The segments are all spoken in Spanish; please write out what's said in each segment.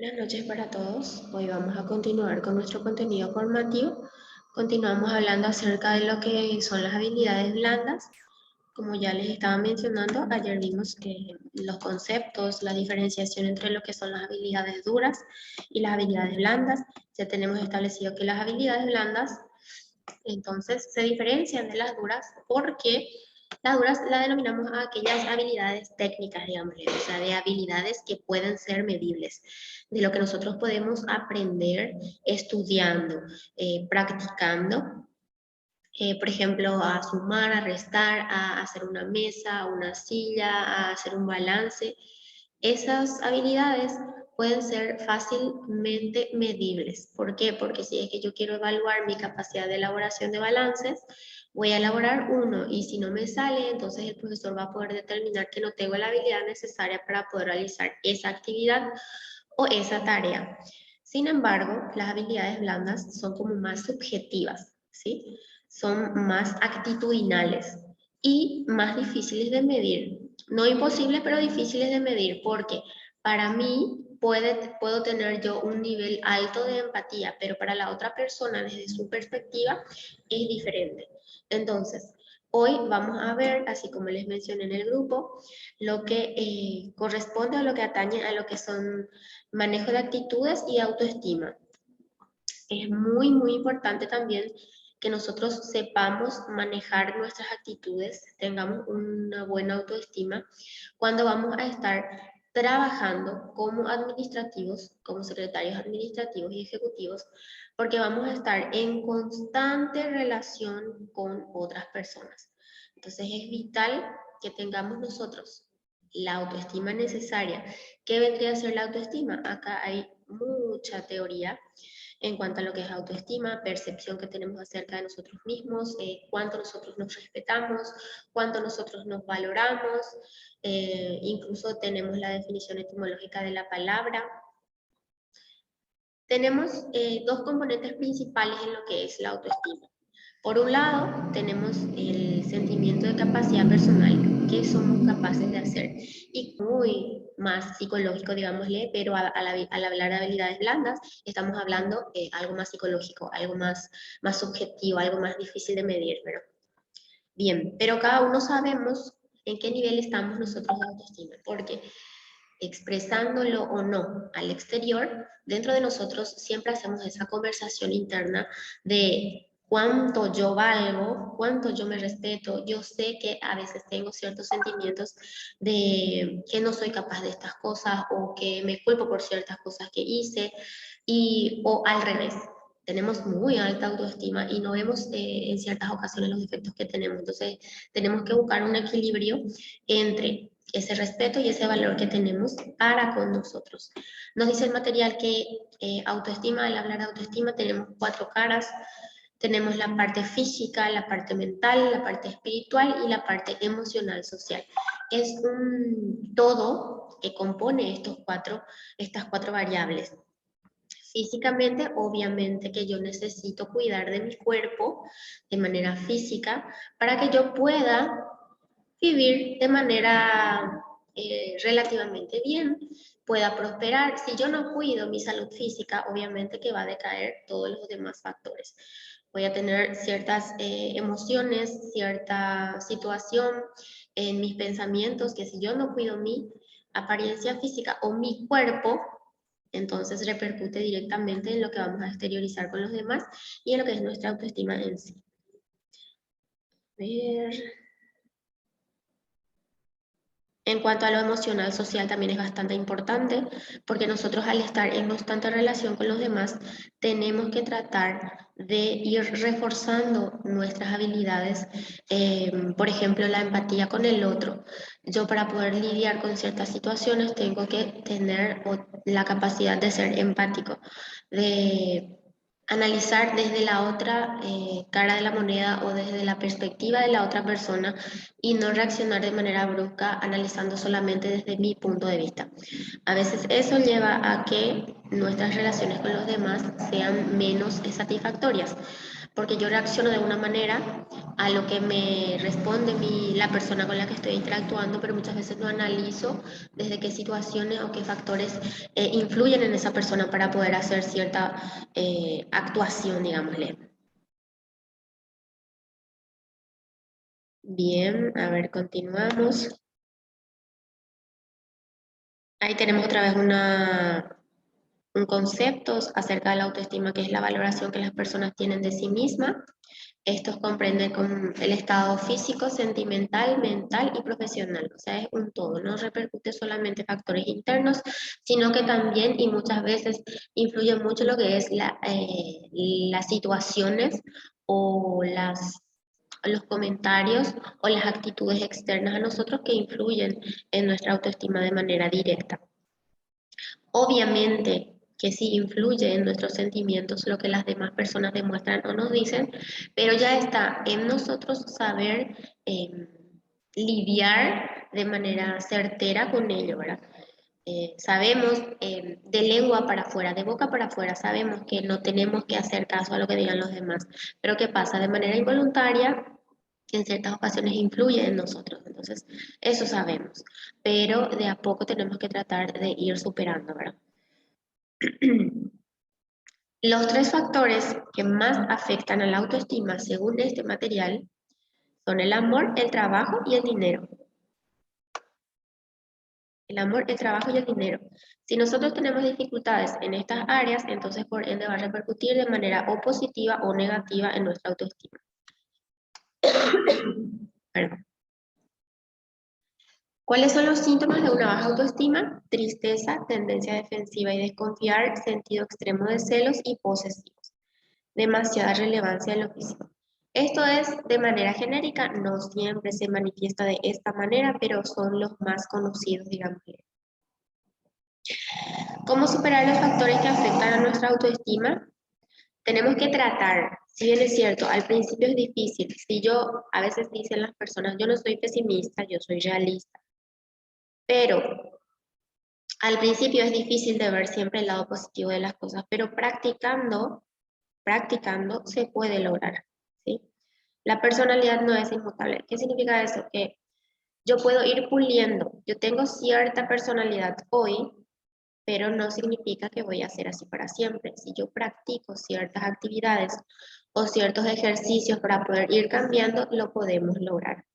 Buenas noches para todos. Hoy vamos a continuar con nuestro contenido formativo. Continuamos hablando acerca de lo que son las habilidades blandas. Como ya les estaba mencionando, ayer vimos los conceptos, la diferenciación entre lo que son las habilidades duras y las habilidades blandas. Ya tenemos establecido que las habilidades blandas entonces se diferencian de las duras porque las duras la denominamos a aquellas habilidades técnicas, digamos, o sea, de habilidades que pueden ser medibles, de lo que nosotros podemos aprender estudiando, practicando. Por ejemplo, a sumar, a restar, a hacer una mesa, una silla, a hacer un balance. Esas habilidades pueden ser fácilmente medibles. ¿Por qué? Porque si es que yo quiero evaluar mi capacidad de elaboración de balances, voy a elaborar uno y si no me sale, entonces el profesor va a poder determinar que no tengo la habilidad necesaria para poder realizar esa actividad o esa tarea. Sin embargo, las habilidades blandas son como más subjetivas, ¿sí? Son más actitudinales y más difíciles de medir. No imposibles, pero difíciles de medir porque para mí puedo tener yo un nivel alto de empatía, pero para la otra persona desde su perspectiva es diferente. Entonces, hoy vamos a ver, así como les mencioné en el grupo, lo que corresponde a lo que atañe a lo que son manejo de actitudes y autoestima. Es muy importante también que nosotros sepamos manejar nuestras actitudes, tengamos una buena autoestima cuando vamos a estar trabajando como administrativos, como secretarios administrativos y ejecutivos, porque vamos a estar en constante relación con otras personas. Entonces es vital que tengamos nosotros la autoestima necesaria. ¿Qué vendría a ser la autoestima? Acá hay mucha teoría en cuanto a lo que es autoestima, percepción que tenemos acerca de nosotros mismos, cuánto nosotros nos respetamos, cuánto nosotros nos valoramos, incluso tenemos la definición etimológica de la palabra. Tenemos dos componentes principales en lo que es la autoestima. Por un lado, tenemos el sentimiento de capacidad personal, que somos capaces de hacer, y muy más psicológico, digámosle, pero al hablar de habilidades blandas, estamos hablando algo más psicológico, algo más subjetivo, algo más difícil de medir, pero bien, pero cada uno sabemos en qué nivel estamos nosotros de autoestima, porque expresándolo o no al exterior, dentro de nosotros siempre hacemos esa conversación interna de cuánto yo valgo, cuánto yo me respeto. Yo sé que a veces tengo ciertos sentimientos de que no soy capaz de estas cosas o que me culpo por ciertas cosas que hice o al revés. Tenemos muy alta autoestima y no vemos en ciertas ocasiones los defectos que tenemos. Entonces, tenemos que buscar un equilibrio entre ese respeto y ese valor que tenemos para con nosotros. Nos dice el material que autoestima, al hablar de autoestima, tenemos 4 caras. Tenemos la parte física, la parte mental, la parte espiritual y la parte emocional social. Es un todo que compone estas cuatro variables. Físicamente, obviamente que yo necesito cuidar de mi cuerpo de manera física para que yo pueda vivir de manera relativamente bien, pueda prosperar. Si yo no cuido mi salud física, obviamente que va a decaer todos los demás factores. Voy a tener ciertas emociones, cierta situación en mis pensamientos que si yo no cuido mi apariencia física o mi cuerpo, entonces repercute directamente en lo que vamos a exteriorizar con los demás y en lo que es nuestra autoestima en sí. A ver. En cuanto a lo emocional social también es bastante importante porque nosotros al estar en constante relación con los demás tenemos que tratar de ir reforzando nuestras habilidades, por ejemplo la empatía con el otro. Yo para poder lidiar con ciertas situaciones tengo que tener la capacidad de ser empático, de analizar desde la otra cara de la moneda o desde la perspectiva de la otra persona y no reaccionar de manera brusca analizando solamente desde mi punto de vista. A veces eso lleva a que nuestras relaciones con los demás sean menos satisfactorias. porque yo reacciono de una manera a lo que me responde la persona con la que estoy interactuando, pero muchas veces no analizo desde qué situaciones o qué factores influyen en esa persona para poder hacer cierta actuación, digámosle. Bien, a ver, continuamos. Ahí tenemos otra vez un concepto acerca de la autoestima, que es la valoración que las personas tienen de sí mismas. Estos comprenden con el estado físico, sentimental, mental y profesional. O sea, es un todo, no repercute solamente factores internos, sino que también y muchas veces influye mucho lo que es las situaciones o los comentarios o las actitudes externas a nosotros que influyen en nuestra autoestima de manera directa. Obviamente que sí influye en nuestros sentimientos lo que las demás personas demuestran o nos dicen, pero ya está en nosotros saber lidiar de manera certera con ello, ¿verdad? Sabemos de lengua para afuera, de boca para afuera, sabemos que no tenemos que hacer caso a lo que digan los demás, pero ¿qué pasa? De manera involuntaria, en ciertas ocasiones influye en nosotros, entonces eso sabemos, pero de a poco tenemos que tratar de ir superando, ¿verdad? Los tres factores que más afectan a la autoestima según este material son el amor, el trabajo y el dinero. El amor, el trabajo y el dinero. Si nosotros tenemos dificultades en estas áreas, entonces por ende va a repercutir de manera o positiva o negativa en nuestra autoestima. Perdón. ¿Cuáles son los síntomas de una baja autoestima? Tristeza, tendencia defensiva y desconfiar, sentido extremo de celos y posesivos. Demasiada relevancia en lo físico. Esto es de manera genérica, no siempre se manifiesta de esta manera, pero son los más conocidos, digamos. ¿Cómo superar los factores que afectan a nuestra autoestima? Tenemos que tratar, si bien es cierto, al principio es difícil. Si yo, a veces dicen las personas, yo no soy pesimista, yo soy realista. Pero al principio es difícil de ver siempre el lado positivo de las cosas, pero practicando se puede lograr, ¿sí? La personalidad no es inmutable. ¿Qué significa eso? Que yo puedo ir puliendo. Yo tengo cierta personalidad hoy, pero no significa que voy a ser así para siempre. Si yo practico ciertas actividades o ciertos ejercicios para poder ir cambiando, lo podemos lograr.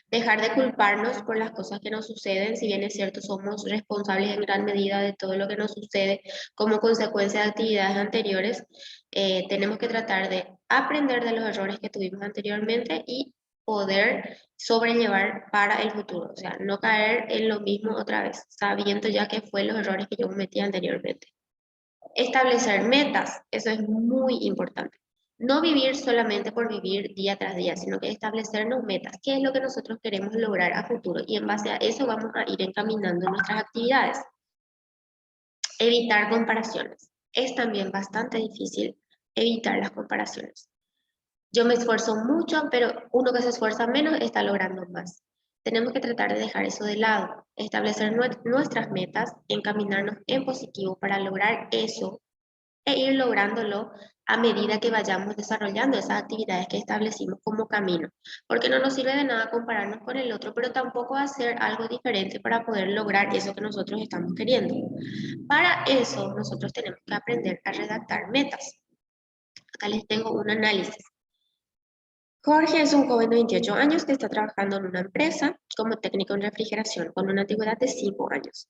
Dejar de culparnos por las cosas que nos suceden, si bien es cierto, somos responsables en gran medida de todo lo que nos sucede como consecuencia de actividades anteriores, tenemos que tratar de aprender de los errores que tuvimos anteriormente y poder sobrellevar para el futuro, o sea, no caer en lo mismo otra vez, sabiendo ya que fue los errores que yo cometí anteriormente. Establecer metas, eso es muy importante. No vivir solamente por vivir día tras día, sino que establecernos metas. ¿Qué es lo que nosotros queremos lograr a futuro? Y en base a eso vamos a ir encaminando nuestras actividades. Evitar comparaciones. Es también bastante difícil evitar las comparaciones. Yo me esfuerzo mucho, pero uno que se esfuerza menos está logrando más. Tenemos que tratar de dejar eso de lado, establecer nuestras metas, encaminarnos en positivo para lograr eso e ir lográndolo a medida que vayamos desarrollando esas actividades que establecimos como camino. Porque no nos sirve de nada compararnos con el otro, pero tampoco hacer algo diferente para poder lograr eso que nosotros estamos queriendo. Para eso, nosotros tenemos que aprender a redactar metas. Acá les tengo un análisis. Jorge es un joven de 28 años que está trabajando en una empresa como técnico en refrigeración con una antigüedad de 5 años.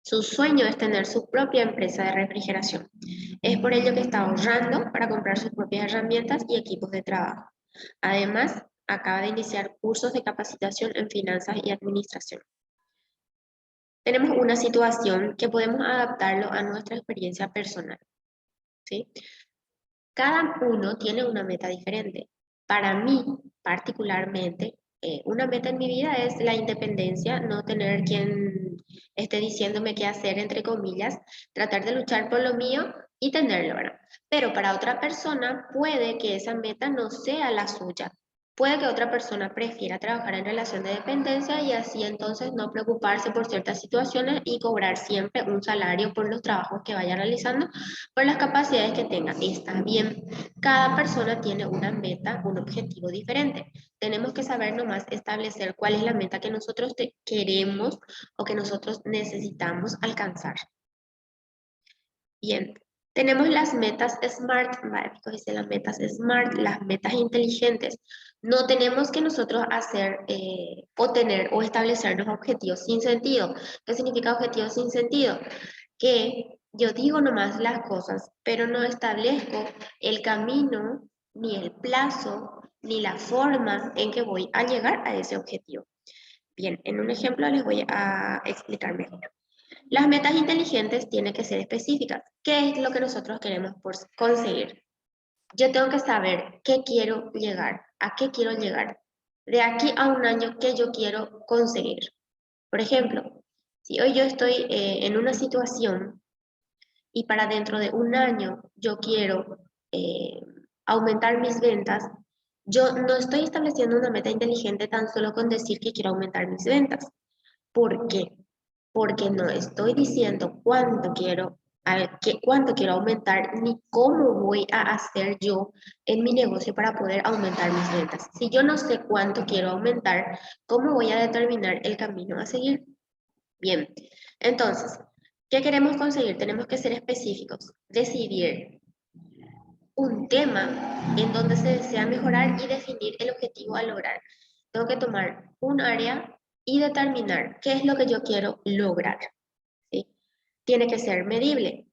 Su sueño es tener su propia empresa de refrigeración. Es por ello que está ahorrando para comprar sus propias herramientas y equipos de trabajo. Además, acaba de iniciar cursos de capacitación en finanzas y administración. Tenemos una situación que podemos adaptarlo a nuestra experiencia personal, ¿sí? Cada uno tiene una meta diferente. Para mí, particularmente, una meta en mi vida es la independencia, no tener quien esté diciéndome qué hacer, entre comillas, tratar de luchar por lo mío y tenerlo, ¿verdad? Pero para otra persona puede que esa meta no sea la suya. Puede que otra persona prefiera trabajar en relación de dependencia y así entonces no preocuparse por ciertas situaciones y cobrar siempre un salario por los trabajos que vaya realizando, por las capacidades que tenga. Está bien, cada persona tiene una meta, un objetivo diferente. Tenemos que saber nomás establecer cuál es la meta que nosotros queremos o que nosotros necesitamos alcanzar. Bien, tenemos las metas SMART, dice las metas SMART, las metas inteligentes. No tenemos que nosotros hacer o tener o establecernos objetivos sin sentido. ¿Qué significa objetivos sin sentido? Que yo digo nomás las cosas, pero no establezco el camino, ni el plazo, ni la forma en que voy a llegar a ese objetivo. Bien, en un ejemplo les voy a explicar mejor. Las metas inteligentes tienen que ser específicas. ¿Qué es lo que nosotros queremos conseguir? Yo tengo que saber qué quiero llegar, a qué quiero llegar. De aquí a un año, qué yo quiero conseguir. Por ejemplo, si hoy yo estoy en una situación y para dentro de un año yo quiero eh, aumentar mis ventas, yo no estoy estableciendo una meta inteligente tan solo con decir que quiero aumentar mis ventas. ¿Por qué? Porque no estoy diciendo cuánto quiero aumentar ni cómo voy a hacer yo en mi negocio para poder aumentar mis ventas. Si yo no sé cuánto quiero aumentar, ¿cómo voy a determinar el camino a seguir? Bien, entonces, ¿qué queremos conseguir? Tenemos que ser específicos, decidir un tema en donde se desea mejorar y definir el objetivo a lograr. Tengo que tomar un área y determinar qué es lo que yo quiero lograr. ¿Sí? Tiene que ser medible.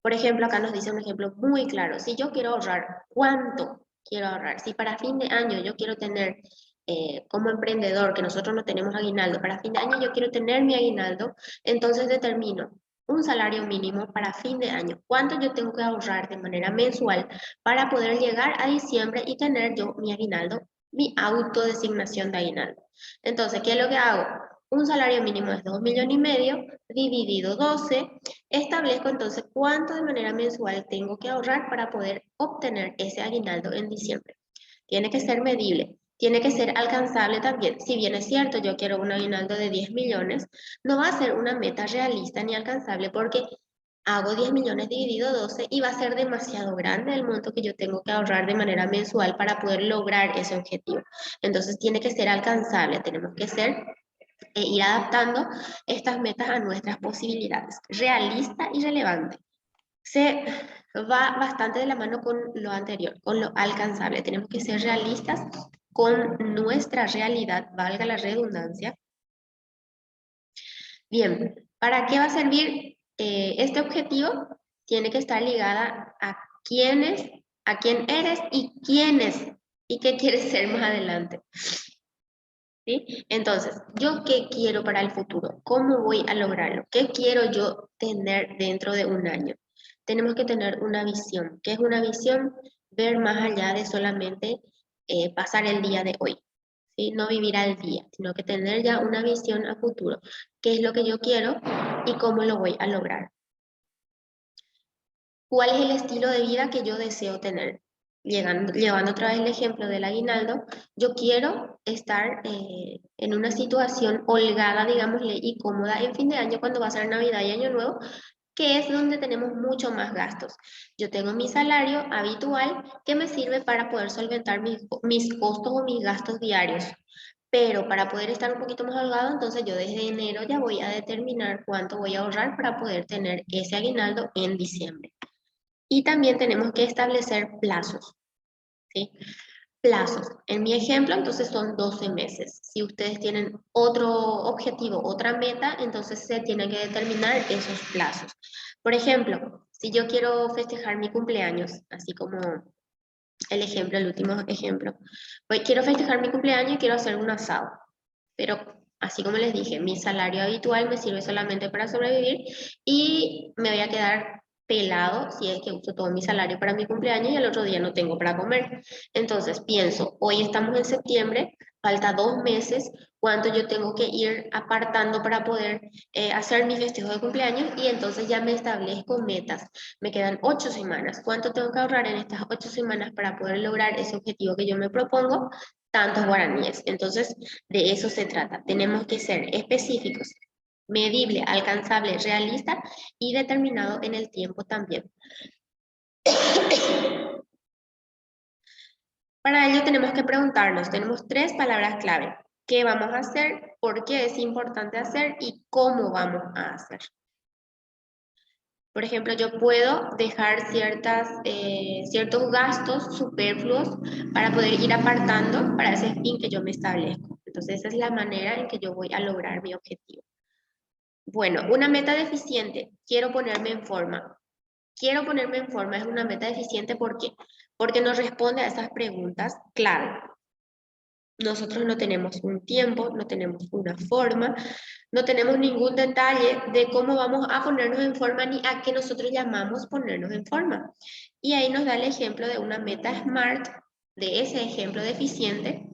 Por ejemplo, acá nos dice un ejemplo muy claro. Si yo quiero ahorrar, ¿cuánto quiero ahorrar? Si para fin de año yo quiero tener, como emprendedor, que nosotros no tenemos aguinaldo, para fin de año yo quiero tener mi aguinaldo, entonces determino un salario mínimo para fin de año. ¿Cuánto yo tengo que ahorrar de manera mensual para poder llegar a diciembre y tener yo mi aguinaldo, mi autodesignación de aguinaldo? Entonces, ¿qué es lo que hago? Un salario mínimo es 2,5 millones, dividido 12. Establezco entonces cuánto de manera mensual tengo que ahorrar para poder obtener ese aguinaldo en diciembre. Tiene que ser medible, tiene que ser alcanzable también. Si bien es cierto, yo quiero un aguinaldo de 10 millones, no va a ser una meta realista ni alcanzable porque hago 10 millones dividido 12 y va a ser demasiado grande el monto que yo tengo que ahorrar de manera mensual para poder lograr ese objetivo. Entonces tiene que ser alcanzable, tenemos que ser ir adaptando estas metas a nuestras posibilidades, realista y relevante. Se va bastante de la mano con lo anterior, con lo alcanzable. Tenemos que ser realistas con nuestra realidad, valga la redundancia. Bien, ¿para qué va a servir este objetivo? Tiene que estar ligada a quiénes, a quién eres y quiénes y qué quieres ser más adelante. ¿Sí? Entonces, ¿yo qué quiero para el futuro? ¿Cómo voy a lograrlo? ¿Qué quiero yo tener dentro de un año? Tenemos que tener una visión. ¿Qué es una visión? Ver más allá de solamente pasar el día de hoy, ¿sí? No vivir al día, sino que tener ya una visión a futuro. ¿Qué es lo que yo quiero y cómo lo voy a lograr? ¿Cuál es el estilo de vida que yo deseo tener? Llevando otra vez el ejemplo del aguinaldo, yo quiero estar en una situación holgada, digámosle, y cómoda en fin de año cuando va a ser Navidad y Año Nuevo, que es donde tenemos mucho más gastos. Yo tengo mi salario habitual que me sirve para poder solventar mis costos o mis gastos diarios. Pero para poder estar un poquito más holgado, entonces yo desde enero ya voy a determinar cuánto voy a ahorrar para poder tener ese aguinaldo en diciembre. Y también tenemos que establecer plazos, ¿sí? Plazos. En mi ejemplo, entonces son 12 meses. Si ustedes tienen otro objetivo, otra meta, entonces se tienen que determinar esos plazos. Por ejemplo, si yo quiero festejar mi cumpleaños, así como el ejemplo, el último ejemplo, pues quiero festejar mi cumpleaños y quiero hacer un asado, pero así como les dije, mi salario habitual me sirve solamente para sobrevivir y me voy a quedar pelado si es que uso todo mi salario para mi cumpleaños y el otro día no tengo para comer. Entonces pienso, hoy estamos en septiembre, falta 2 meses, cuánto yo tengo que ir apartando para poder hacer mi festejo de cumpleaños y entonces ya me establezco metas. Me quedan 8 semanas. ¿Cuánto tengo que ahorrar en estas 8 semanas para poder lograr ese objetivo que yo me propongo? tantos guaraníes. Entonces, de eso se trata. Tenemos que ser específicos, medible, alcanzable, realista y determinado en el tiempo también. Para ello tenemos que preguntarnos, tenemos 3 palabras clave. ¿Qué vamos a hacer? ¿Por qué es importante hacer? ¿Y cómo vamos a hacer? Por ejemplo, yo puedo dejar ciertos gastos superfluos para poder ir apartando para ese fin que yo me establezco. Entonces, esa es la manera en que yo voy a lograr mi objetivo. Bueno, una meta deficiente, quiero ponerme en forma. Quiero ponerme en forma es una meta deficiente, ¿por qué? Porque nos responde a esas preguntas clave. Nosotros no tenemos un tiempo, no tenemos una forma, no tenemos ningún detalle de cómo vamos a ponernos en forma ni a qué nosotros llamamos ponernos en forma. Y ahí nos da el ejemplo de una meta SMART, de ese ejemplo deficiente.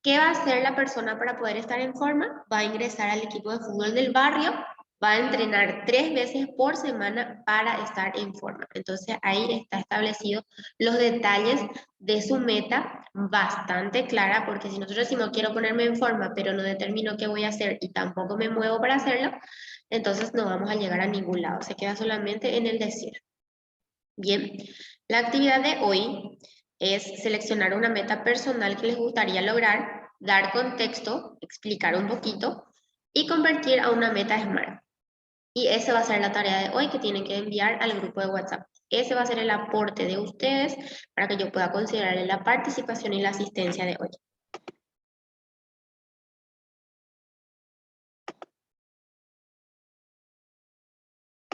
¿Qué va a hacer la persona para poder estar en forma? Va a ingresar al equipo de fútbol del barrio, va a entrenar 3 veces por semana para estar en forma. Entonces ahí está establecido los detalles de su meta bastante clara, porque si nosotros decimos quiero ponerme en forma, pero no determino qué voy a hacer y tampoco me muevo para hacerlo, entonces no vamos a llegar a ningún lado, se queda solamente en el decir. Bien, la actividad de hoy es seleccionar una meta personal que les gustaría lograr, dar contexto, explicar un poquito y convertir a una meta SMART. Y esa va a ser la tarea de hoy que tienen que enviar al grupo de WhatsApp. Ese va a ser el aporte de ustedes para que yo pueda considerar la participación y la asistencia de hoy.